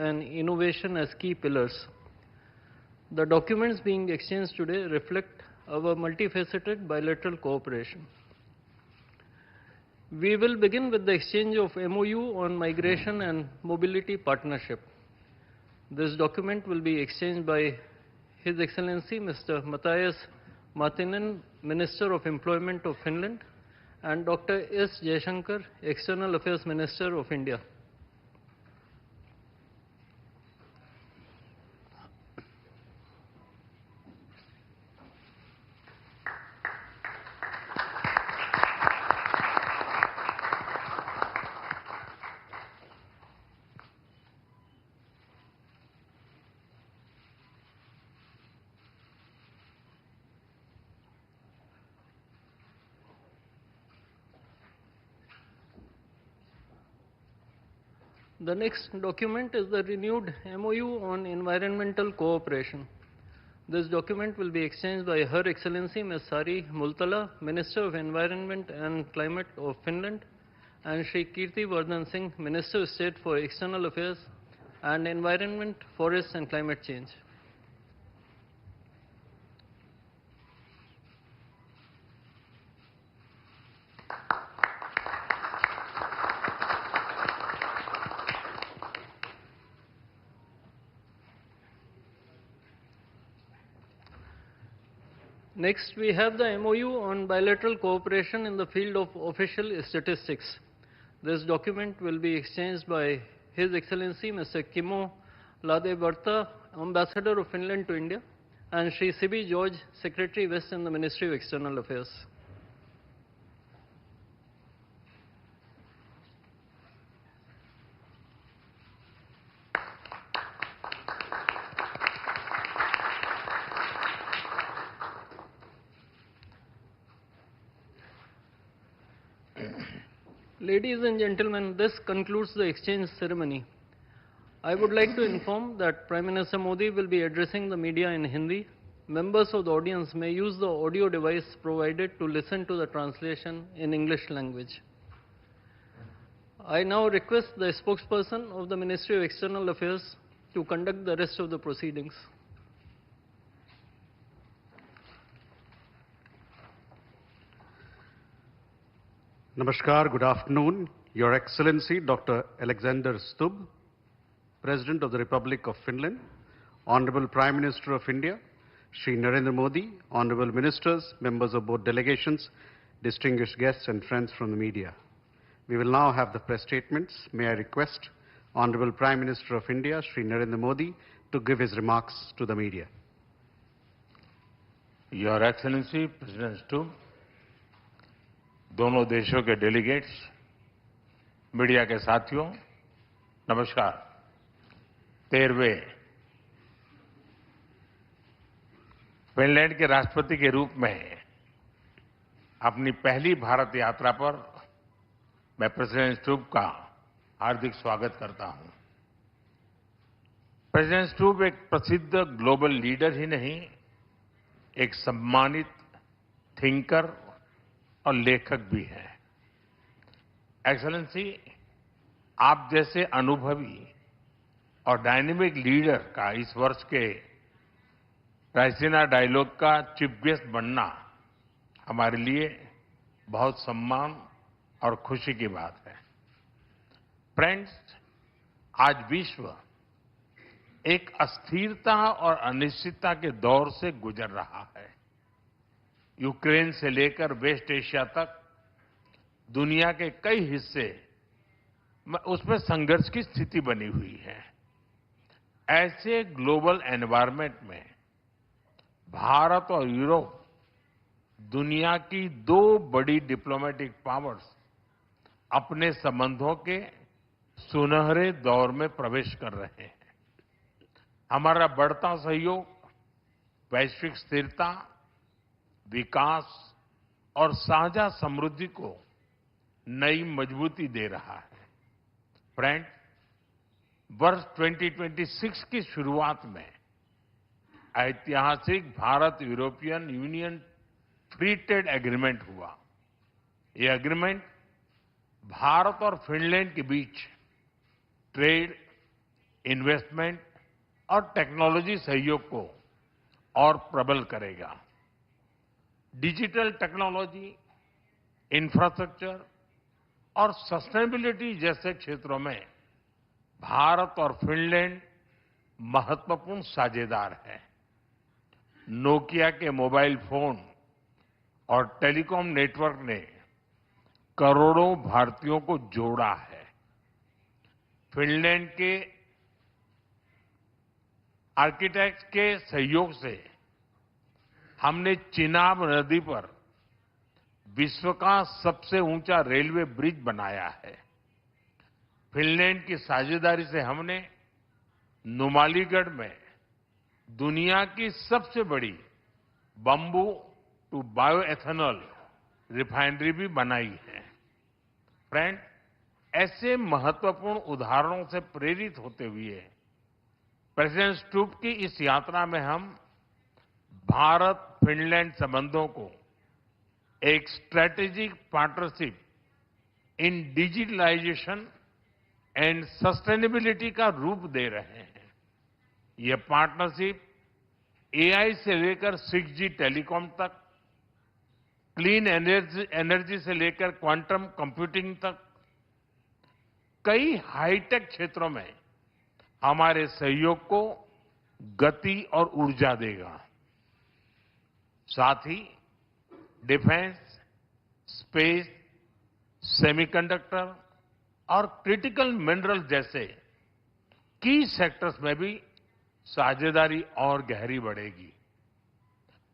and innovation as key pillars. The documents being exchanged today reflect our multifaceted bilateral cooperation. We will begin with the exchange of MOU on migration and mobility partnership. This document will be exchanged by His Excellency Mr. Matthias Martinen, Minister of Employment of Finland, and Dr. S. Jaishankar, External Affairs Minister of India. The next document is the renewed MOU on environmental cooperation. This document will be exchanged by Her Excellency Ms. Sari Multala, Minister of Environment and Climate of Finland, and Shri Kirti Vardhan Singh, Minister of State for External Affairs and Environment, Forests and Climate Change. Next, we have the MOU on bilateral cooperation in the field of official statistics. This document will be exchanged by His Excellency Mr. Kimmo Ladevarta, Ambassador of Finland to India, and Shri Sibi George, Secretary West in the Ministry of External Affairs. Ladies and gentlemen, this concludes the exchange ceremony. I would like to inform that Prime Minister Modi will be addressing the media in Hindi. Members of the audience may use the audio device provided to listen to the translation in English language. I now request the spokesperson of the Ministry of External Affairs to conduct the rest of the proceedings. Namaskar, good afternoon. Your Excellency Dr. Alexander Stubb, President of the Republic of Finland, Honorable Prime Minister of India, Shri Narendra Modi, Honorable Ministers, members of both delegations, distinguished guests and friends from the media. We will now have the press statements. May I request Honorable Prime Minister of India, Shri Narendra Modi, to give his remarks to the media. Your Excellency, President Stubb, दोनों देशों के delegates, media के साथियों, नमस्कार। 13वें Finland के राष्ट्रपति के रूप में अपनी पहली भारत यात्रा पर मैं प्रेसिडेंट स्टुब का हार्दिक स्वागत करता हूं। प्रेसिडेंट स्टुब एक प्रसिद्ध ग्लोबल लीडर ही नहीं, एक सम्मानित थिंकर और लेखक भी है। एक्सेलेंसी, आप जैसे अनुभवी और डायनेमिक लीडर का इस वर्ष के रायसीना डायलॉग का चीफ गेस्ट बनना हमारे लिए बहुत सम्मान और खुशी की बात है। फ्रेंड्स, आज विश्व एक अस्थिरता और अनिश्चितता के दौर से गुजर रहा है। यूक्रेन से लेकर वेस्ट एशिया तक दुनिया के कई हिस्से उसमें संघर्ष की स्थिति बनी हुई है। ऐसे ग्लोबल एनवायरनमेंट में भारत और यूरोप दुनिया की दो बड़ी डिप्लोमेटिक पावर्स अपने संबंधों के सुनहरे दौर में प्रवेश कर रहे हैं। हमारा बढ़ता सहयोग वैश्विक स्थिरता, विकास और साझा समृद्धि को नई मजबूती दे रहा है। फ्रेंड, वर्ष 2026 की शुरुआत में ऐतिहासिक Bharat European union free trade agreement हुआ। ये एग्रीमेंट भारत और फिनलैंड के बीच ट्रेड, इन्वेस्टमेंट और टेक्नोलॉजी सहयोग को और प्रबल करेगा। डिजिटल टेक्नोलॉजी, इंफ्रास्ट्रक्चर और सस्टेनेबिलिटी जैसे क्षेत्रों में भारत और फिनलैंड महत्वपूर्ण साझेदार हैं। नोकिया के मोबाइल फोन और टेलीकॉम नेटवर्क ने करोड़ों भारतीयों को जोड़ा है। फिनलैंड के आर्किटेक्ट्स के सहयोग से हमने चिनाब नदी पर विश्व का सबसे ऊंचा रेलवे ब्रिज बनाया है। फिनलैंड की साझेदारी से हमने नुमालीगढ़ में दुनिया की सबसे बड़ी बंबू टू बायोएथेनॉल रिफाइनरी भी बनाई है। फ्रेंड, ऐसे महत्वपूर्ण उदाहरणों से प्रेरित होते हुए प्रेसिडेंट स्टुब की इस यात्रा में हम भारत फिनलैंड संबंधों को एक strategic partnership in digitalization and sustainability का रूप दे रहे हैं। यह पार्टनरशिप एआई से लेकर 6G टेलीकॉम तक, क्लीन एनर्जी से लेकर क्वांटम कंप्यूटिंग तक कई हाईटेक क्षेत्रों में हमारे सहयोग को गति और ऊर्जा देगा। साथ ही डिफेंस, स्पेस, सेमीकंडक्टर और क्रिटिकल मिनरल जैसे की सेक्टर्स में भी साझेदारी और गहरी बढ़ेगी।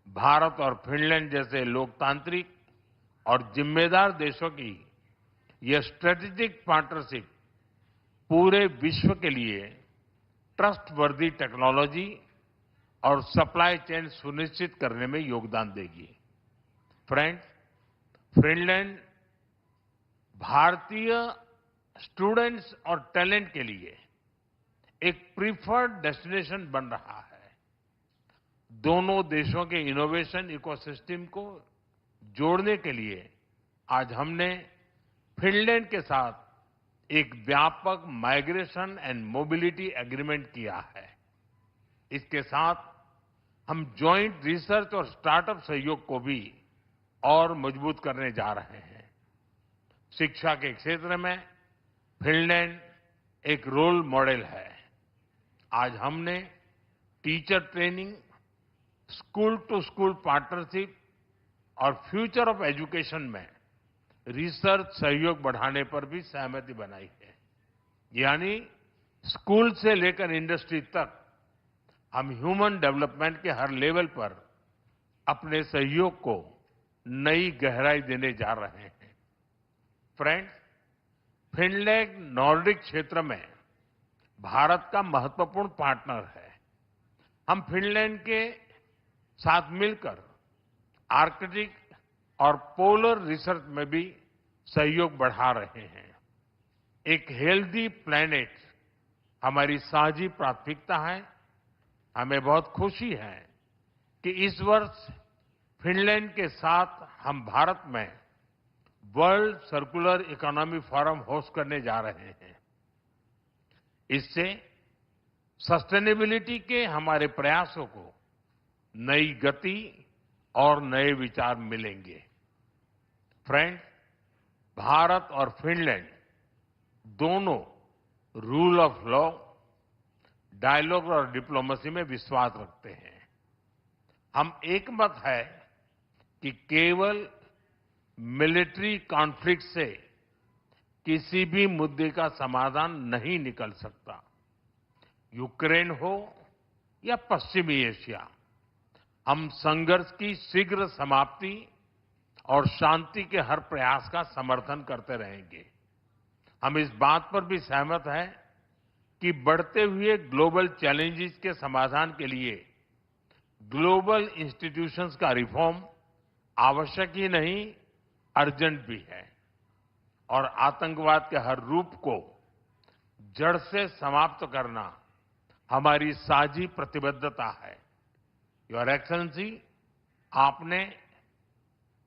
भारत और फिनलैंड जैसे लोकतांत्रिक और जिम्मेदार देशों की यह स्ट्रेटेजिक पार्टनरशिप पूरे विश्व के लिए ट्रस्टवर्दी टेक्नोलॉजी और सप्लाई चेन सुनिश्चित करने में योगदान देगी। फ्रेंड्स, फिनलैंड भारतीय स्टूडेंट्स और टैलेंट के लिए एक प्रीफर्ड डेस्टिनेशन बन रहा है। दोनों देशों के इनोवेशन इकोसिस्टम को जोड़ने के लिए आज हमने फिनलैंड के साथ एक व्यापक माइग्रेशन एंड मोबिलिटी एग्रीमेंट किया है। इसके साथ हम जॉइंट रिसर्च और स्टार्टअप सहयोग को भी और मजबूत करने जा रहे हैं। शिक्षा के क्षेत्र में फिनलैंड एक रोल मॉडल है। आज हमने teacher training, school to school partnership और फ्यूचर ऑफ एजुकेशन में रिसर्च सहयोग बढ़ाने पर भी सहमति बनाई है। यानी स्कूल से लेकर इंडस्ट्री तक हम ह्यूमन डेवलपमेंट के हर लेवल पर अपने सहयोग को नई गहराई देने जा रहे हैं। फ्रेंड्स, फिनलैंड नॉर्डिक क्षेत्र में भारत का महत्वपूर्ण पार्टनर है। हम फिनलैंड के साथ मिलकर आर्कटिक और पोलर रिसर्च में भी सहयोग बढ़ा रहे हैं। एक हेल्दी प्लैनेट हमारी साझी प्राथमिकता है। हमें बहुत खुशी है कि इस वर्ष फिनलैंड के साथ हम भारत में world circular economy forum host करने जा रहे हैं। इससे सस्टेनेबिलिटी के हमारे प्रयासों को नई गति और नए विचार मिलेंगे। फ्रेंड्स, भारत और फिनलैंड दोनों रूल ऑफ लॉ, डायलॉग और डिप्लोमेसी में विश्वास रखते हैं। हम एकमत है कि केवल मिलिट्री कॉन्फ्लिक्ट से किसी भी मुद्दे का समाधान नहीं निकल सकता। यूक्रेन हो या पश्चिमी एशिया, हम संघर्ष की शीघ्र समाप्ति और शांति के हर प्रयास का समर्थन करते रहेंगे। हम इस बात पर भी सहमत हैं कि बढ़ते हुए ग्लोबल चैलेंजेस के समाधान के लिए ग्लोबल इंस्टीट्यूशंस का रिफॉर्म आवश्यक ही नहीं, अर्जेंट भी है। और आतंकवाद के हर रूप को जड़ से समाप्त करना हमारी साझी प्रतिबद्धता है। योर एक्सेलेंसी, आपने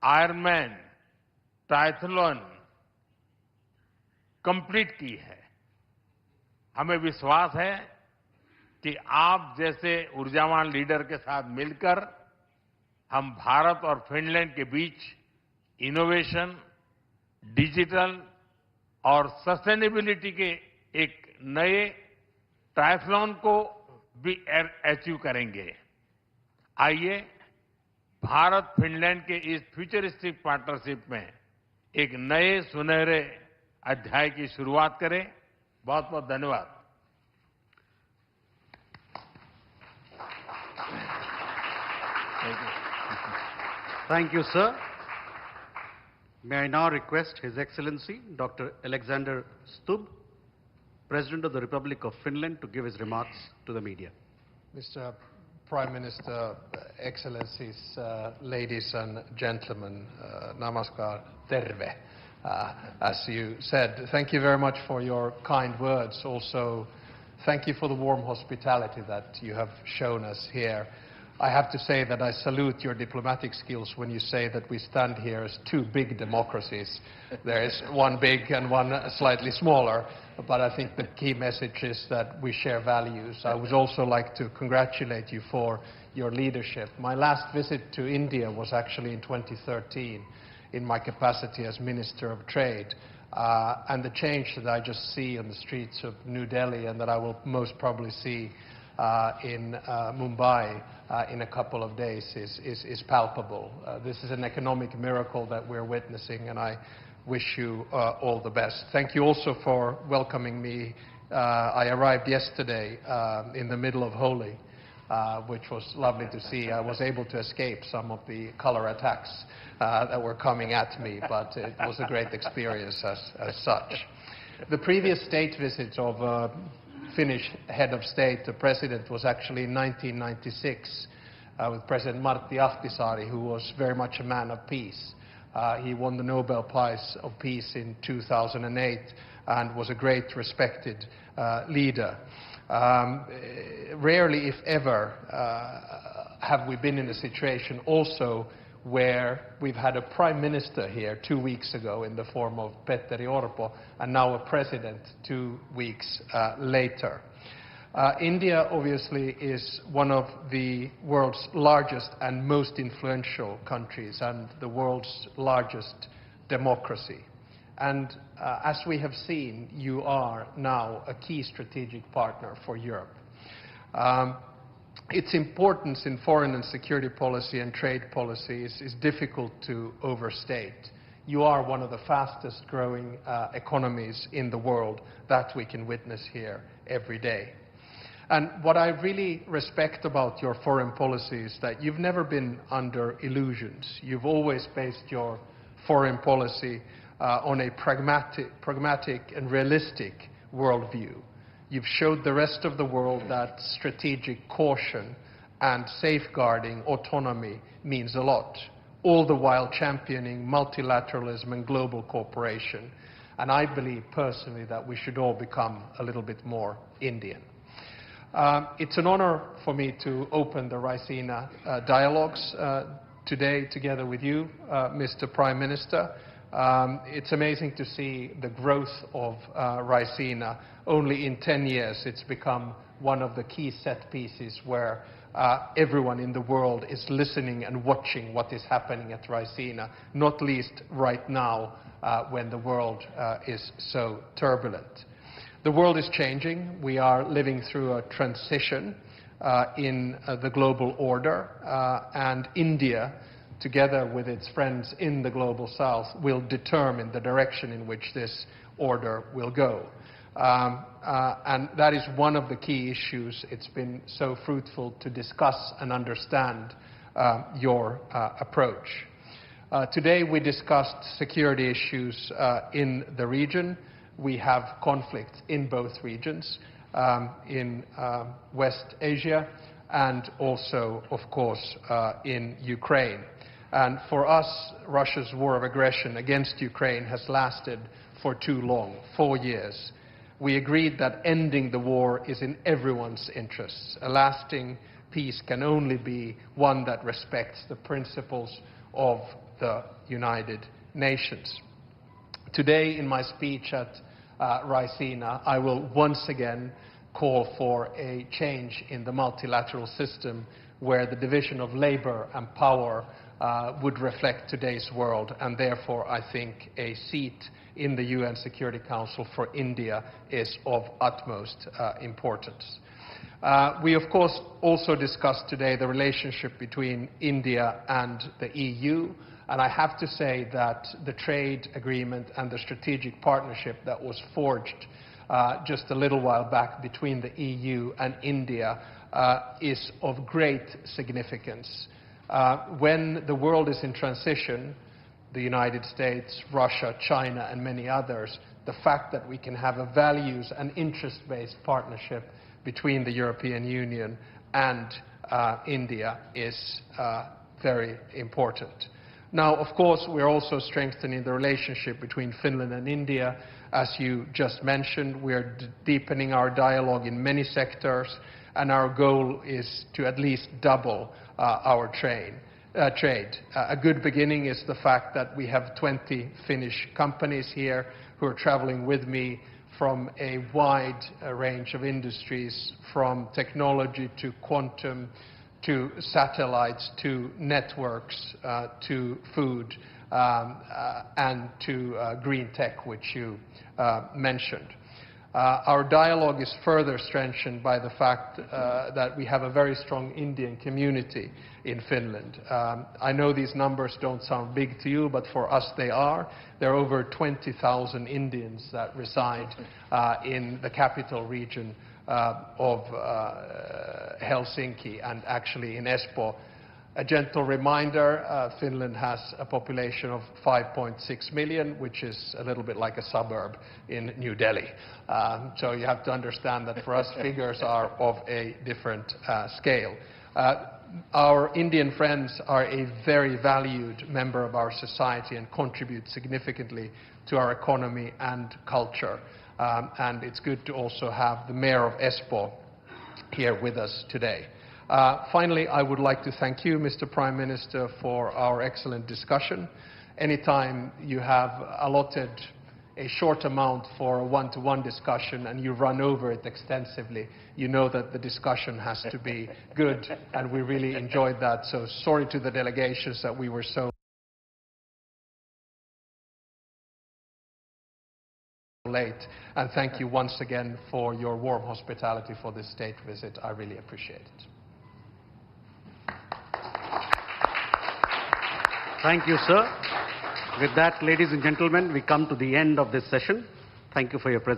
आयरनमैन ट्रायथलॉन कंप्लीट की है। हमें विश्वास है کہ آپ جیسے ارجاوان لیڈر کے ساتھ مل کر ہم بھارت اور فن لینڈ کے بیچ انوویشن، ڈیجیٹل اور سسٹینیبلٹی کے ایک نئے ٹرائفلون کو بھی اچیو کریں گے۔ آئیے بھارت فن لینڈ کے اس فیوچرسٹک پارٹنرشپ میں ایک نئے سنہرے ادھیائے کی شروعات کریں۔ بہت بہت دھنیواد۔ Thank you, sir. May I now request His Excellency Dr. Alexander Stubb, President of the Republic of Finland, to give his remarks to the media. Mr. Prime Minister, Excellencies, ladies and gentlemen, namaskar, terve. As you said, thank you very much for your kind words. Also, thank you for the warm hospitality that you have shown us here. I have to say that I salute your diplomatic skills when you say that we stand here as two big democracies. There is one big and one slightly smaller, but I think the key message is that we share values. I would also like to congratulate you for your leadership. My last visit to India was actually in 2013 in my capacity as Minister of Trade. And the change that I just see on the streets of New Delhi and that I will most probably see in Mumbai in a couple of days is palpable. This is an economic miracle that we're witnessing, and I wish you all the best. Thank you also for welcoming me. I arrived yesterday in the middle of Holi, which was lovely to see. I was able to escape some of the color attacks that were coming at me, but it was a great experience as such. The previous state visit of Finnish head of state, the president, was actually in 1996 with President Martti Ahtisaari, who was very much a man of peace. He won the Nobel Prize of Peace in 2008 and was a great respected leader. Rarely, if ever, have we been in a situation also where we've had a prime minister here 2 weeks ago in the form of Petteri Orpo, and now a president 2 weeks later. India obviously is one of the world's largest and most influential countries and the world's largest democracy. And as we have seen, you are now a key strategic partner for Europe. Its importance in foreign and security policy and trade policy is difficult to overstate. You are one of the fastest growing economies in the world that we can witness here every day. And what I really respect about your foreign policy is that you've never been under illusions. You've always based your foreign policy on a pragmatic and realistic worldview. You've showed the rest of the world that strategic caution and safeguarding autonomy means a lot, all the while championing multilateralism and global cooperation. And I believe personally that we should all become a little bit more Indian. It's an honor for me to open the Raisina dialogues today together with you, Mr. Prime Minister. It's amazing to see the growth of Raisina. Only in 10 years it's become one of the key set pieces where everyone in the world is listening and watching what is happening at Raisina, not least right now when the world is so turbulent. The world is changing. We are living through a transition in the global order, and India, together with its friends in the global south, will determine the direction in which this order will go. And that is one of the key issues. It's been so fruitful to discuss and understand your approach. Today we discussed security issues in the region. We have conflicts in both regions, in West Asia and also, of course, in Ukraine. And for us, Russia's war of aggression against Ukraine has lasted for too long, 4 years. We agreed that ending the war is in everyone's interests. A lasting peace can only be one that respects the principles of the United Nations. Today, in my speech at Raisina, I will once again call for a change in the multilateral system where the division of labor and power would reflect today's world, and therefore I think a seat in the UN Security Council for India is of utmost importance. We of course also discussed today the relationship between India and the EU, and I have to say that the trade agreement and the strategic partnership that was forged just a little while back between the EU and India is of great significance. When the world is in transition, the United States, Russia, China, and many others, the fact that we can have a values and interest-based partnership between the European Union and India is very important. Now, of course, we're also strengthening the relationship between Finland and India. As you just mentioned, we're deepening our dialogue in many sectors, and our goal is to at least double our trade. A good beginning is the fact that we have 20 Finnish companies here who are traveling with me from a wide range of industries, from technology to quantum, to satellites, to networks, to food, and to green tech, which you mentioned. Our dialogue is further strengthened by the fact that we have a very strong Indian community in Finland. I know these numbers don't sound big to you, but for us they are. There are over 20,000 Indians that reside in the capital region of Helsinki and actually in Espoo. A gentle reminder, Finland has a population of 5.6 million, which is a little bit like a suburb in New Delhi. So you have to understand that for us figures are of a different scale. Our Indian friends are a very valued member of our society and contribute significantly to our economy and culture. And it's good to also have the mayor of Espoo here with us today. Finally, I would like to thank you, Mr. Prime Minister, for our excellent discussion. Anytime you have allotted a short amount for a one-to-one discussion and you run over it extensively, you know that the discussion has to be good, and we really enjoyed that. So sorry to the delegations that we were so late, and thank you once again for your warm hospitality for this state visit. I really appreciate it. Thank you, sir. With that, ladies and gentlemen, we come to the end of this session. Thank you for your presence.